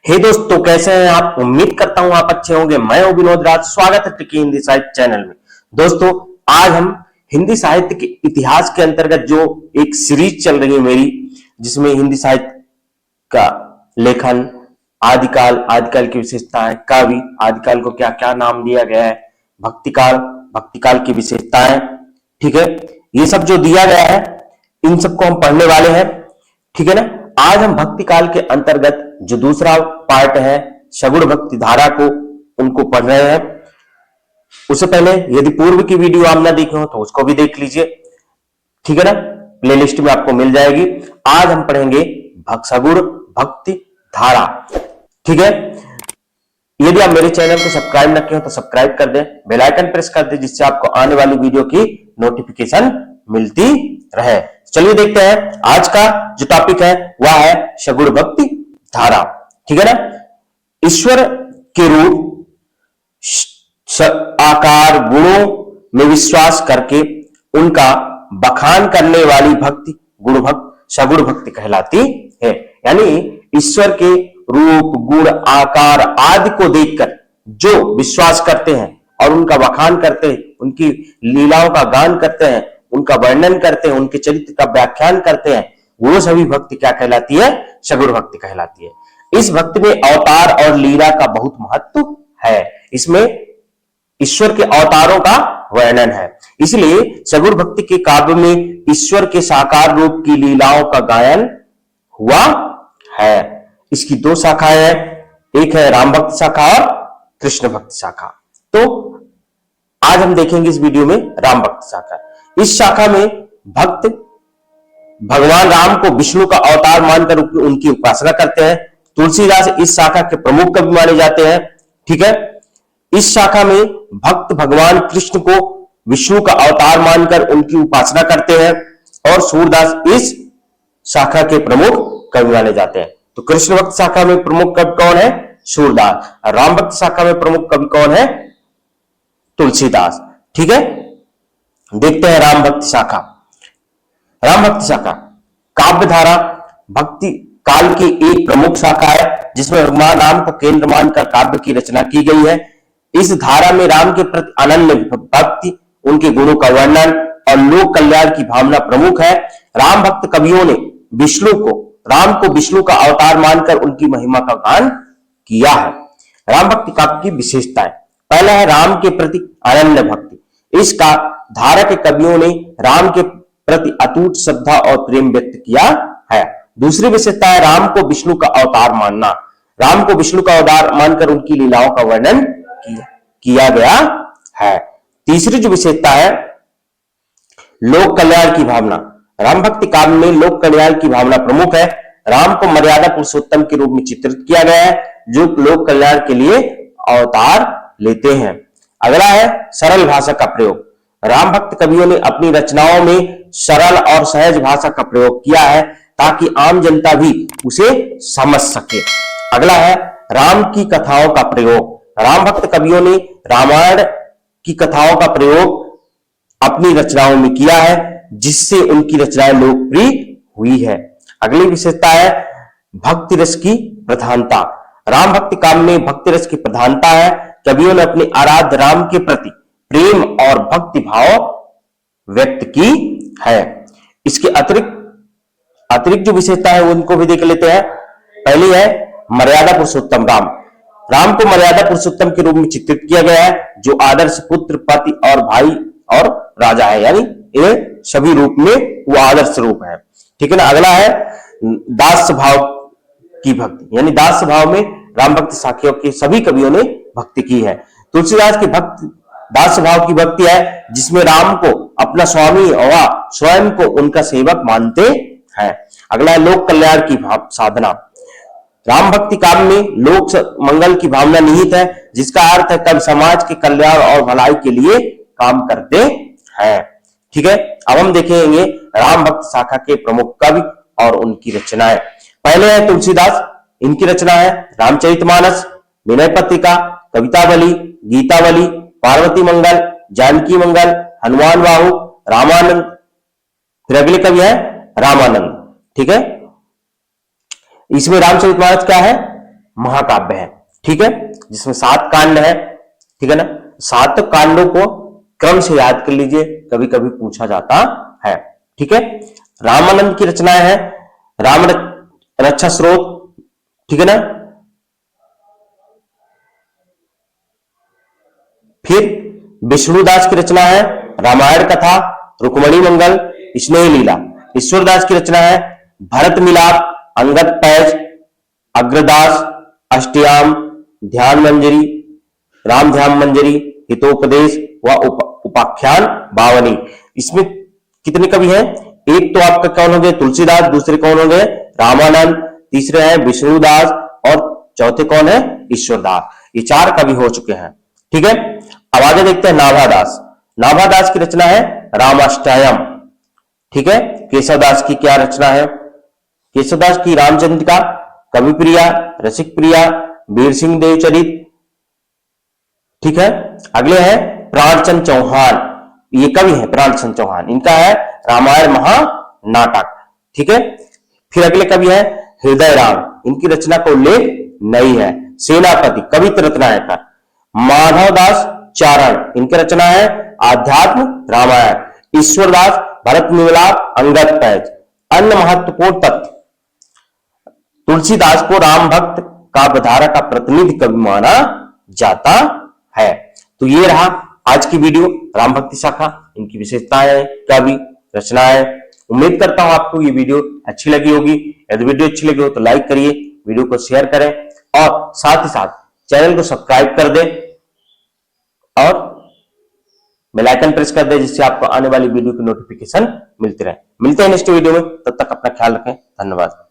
हे दोस्तों, कैसे हैं आप। उम्मीद करता हूं आप अच्छे होंगे। मैं हूं विनोद राज, स्वागत है ट्रिकी हिंदी साहित्य चैनल में। दोस्तों, आज हम हिंदी साहित्य के इतिहास के अंतर्गत जो एक सीरीज चल रही है मेरी, जिसमें हिंदी साहित्य का लेखन, आदिकाल की विशेषताएं, काव्य, आदिकाल को क्या क्या नाम दिया गया है, भक्तिकाल की विशेषताएं, ठीक है, ये सब जो दिया गया है इन सबको हम पढ़ने वाले हैं, ठीक है ना। आज हम भक्ति काल के अंतर्गत जो दूसरा पार्ट है सगुण भक्ति धारा को उनको पढ़ रहे हैं। उससे पहले यदि पूर्व की वीडियो आप ना देखे हो तो उसको भी देख लीजिए, ठीक है ना, प्लेलिस्ट में आपको मिल जाएगी। आज हम पढ़ेंगे सगुण भक्ति धारा, ठीक है। यदि आप मेरे चैनल को सब्सक्राइब न किए हो तो सब्सक्राइब कर दें, बेल आइकन प्रेस कर दें, जिससे आपको आने वाली वीडियो की नोटिफिकेशन मिलती रहे। चलिए देखते हैं आज का जो टॉपिक है वह है सगुण भक्ति धारा, ठीक है ना। ईश्वर के रूप, आकार, गुणों में विश्वास करके उनका बखान करने वाली भक्ति सगुण भक्ति कहलाती है। यानी ईश्वर के रूप, गुण, आकार आदि को देखकर जो विश्वास करते हैं और उनका बखान करते हैं, उनकी लीलाओं का गान करते हैं, उनका वर्णन करते हैं, उनके चरित्र का व्याख्यान करते हैं, वो सभी भक्ति क्या कहलाती है? सगुण भक्ति कहलाती है। इस भक्ति में अवतार और लीला का बहुत महत्व है। इसमें ईश्वर के अवतारों का वर्णन है, इसलिए सगुण भक्ति के काव्य में ईश्वर के साकार रूप की लीलाओं का गायन हुआ है। इसकी दो शाखाएं हैं, एक है राम भक्ति शाखा और कृष्ण भक्ति शाखा। तो आज हम देखेंगे इस वीडियो में राम भक्ति शाखा। इस शाखा में भक्त भगवान राम को विष्णु का अवतार मानकर उनकी उपासना करते हैं। तुलसीदास इस शाखा के प्रमुख कवि माने जाते हैं, ठीक है। इस शाखा में भक्त भगवान कृष्ण को विष्णु का अवतार मानकर उनकी उपासना करते हैं और सूरदास इस शाखा के प्रमुख कवि माने जाते हैं। तो कृष्ण भक्त शाखा में प्रमुख कवि कौन है? सूरदास। राम भक्त शाखा में प्रमुख कवि कौन है? तुलसीदास, ठीक है। देखते हैं राम भक्ति शाखा। राम भक्ति शाखा काव्य धारा भक्ति काल की एक प्रमुख शाखा है, जिसमें भगवान राम को केंद्र मानकर काव्य की रचना की गई है। इस धारा में राम के प्रति अनन्य भक्ति, उनके गुणों का वर्णन और लोक कल्याण की भावना प्रमुख है। राम भक्त कवियों ने राम को विष्णु का अवतार मानकर उनकी महिमा का गान किया है। राम भक्ति काव्य की विशेषताएं, पहला है राम के प्रति अनन्य भक्ति। इस का धारा के कवियों ने राम के प्रति अटूट श्रद्धा और प्रेम व्यक्त किया है। दूसरी विशेषता है राम को विष्णु का अवतार मानना। राम को विष्णु का अवतार मानकर उनकी लीलाओं का वर्णन किया गया है। तीसरी जो विशेषता है लोक कल्याण की भावना। राम भक्ति काव्य में लोक कल्याण की भावना प्रमुख है। राम को मर्यादा पुरुषोत्तम के रूप में चित्रित किया गया है, जो लोक कल्याण के लिए अवतार लेते हैं। अगला है सरल भाषा का प्रयोग। राम भक्त कवियों ने अपनी रचनाओं में सरल और सहज भाषा का प्रयोग किया है, ताकि आम जनता भी उसे समझ सके। अगला है राम की कथाओं का प्रयोग। राम भक्त कवियों ने रामायण की कथाओं का प्रयोग अपनी रचनाओं में किया है, जिससे उनकी रचनाएं लोकप्रिय हुई है। अगली विशेषता है भक्ति रस की प्रधानता। राम भक्ति काव्य में भक्ति रस की प्रधानता है। कवियों ने अपने आराध्य राम के प्रति प्रेम और भक्ति भाव व्यक्त की है। इसके अतिरिक्त जो विशेषता है उनको भी देख लेते हैं। पहली है मर्यादा पुरुषोत्तम राम। राम को मर्यादा पुरुषोत्तम के रूप में चित्रित किया गया है, जो आदर्श पुत्र, पति और भाई और राजा है। यानी ये सभी रूप में वो आदर्श रूप है, ठीक है ना। अगला है दास स्वभाव की भक्ति, यानी दास स्वभाव में राम भक्ति शाखियों के सभी कवियों ने भक्ति की है। तुलसीदास की भक्ति दास स्वभाव की भक्ति है, जिसमें राम को अपना स्वामी और स्वयं को उनका सेवक मानते हैं। अगला है लोक कल्याण की साधना। राम भक्ति काव्य में लोक मंगल की भावना निहित है, जिसका अर्थ है कवि समाज के कल्याण और भलाई के लिए काम करते हैं, ठीक है। अब हम देखेंगे राम भक्त शाखा के प्रमुख कवि और उनकी रचनाएं। पहले है तुलसीदास। इनकी रचना है रामचरितमानस, विनय पत्रिका, कवितावली, गीतावली, पार्वती मंगल, जानकी मंगल, हनुमान बाहु, रामानंद। फिर अगले कवि है रामानंद, ठीक है। इसमें रामचरितमानस क्या है? महाकाव्य है, ठीक है, जिसमें 7 कांड है, ठीक है ना। 7 कांडों को क्रम से याद कर लीजिए, कभी कभी पूछा जाता है, ठीक है। रामानंद की रचनाएं है, राम रक्षा स्रोत, ठीक है ना। फिर विष्णुदास की रचना है रामायण कथा, रुक्मणी मंगल, स्नेह लीला। ईश्वरदास की रचना है भरत मिलाप, अंगद पैज, अग्रदास, अष्टयाम, ध्यान मंजरी, राम ध्यान मंजरी, हितोपदेश व उपाख्यान बावनी। इसमें कितने कवि हैं? एक तो आपका कौन हो गए? तुलसीदास, दूसरे कौन हो गए? रामानंद, तीसरे हैं विष्णुदास और चौथे कौन है? ईश्वरदास। ये 4 कवि हो चुके हैं, ठीक है। अब आगे देखते हैं नाभादास। नाभादास की रचना है रामाष्टयम, ठीक है। केशवदास की क्या रचना है? केशवदास की रामचंद्रिका, कवि प्रिया, रसिक प्रिया, वीर सिंह देवचरित, ठीक है। अगले हैं प्राणचंद चौहान, ये कवि हैं प्राणचंद चौहान, इनका है रामायण महानाटक, ठीक है। फिर अगले कवि है हृदय राम, इनकी रचना का उल्लेख नहीं है। सेनापति कवित्र रत्नाकर। माधवदास चारण, इनकी रचना है आध्यात्म रामायण। ईश्वरदास भरत मिलाप, अंगद पैज। अन्य महत्वपूर्ण तथ्य, तुलसीदास को राम भक्त काव्यधारा का प्रतिनिधि कवि माना जाता है। तो ये रहा आज की वीडियो, राम भक्ति शाखा, इनकी विशेषताएं, कवि, रचनाएं। उम्मीद करता हूं आपको ये वीडियो अच्छी लगी होगी। यदि वीडियो अच्छी लगी हो तो लाइक करिए, वीडियो को शेयर करें और साथ ही साथ चैनल को सब्सक्राइब कर दें और बेल आइकन प्रेस कर दें, जिससे आपको आने वाली वीडियो की नोटिफिकेशन मिलती रहे। मिलते हैं नेक्स्ट वीडियो में, तब तक अपना ख्याल रखें। धन्यवाद।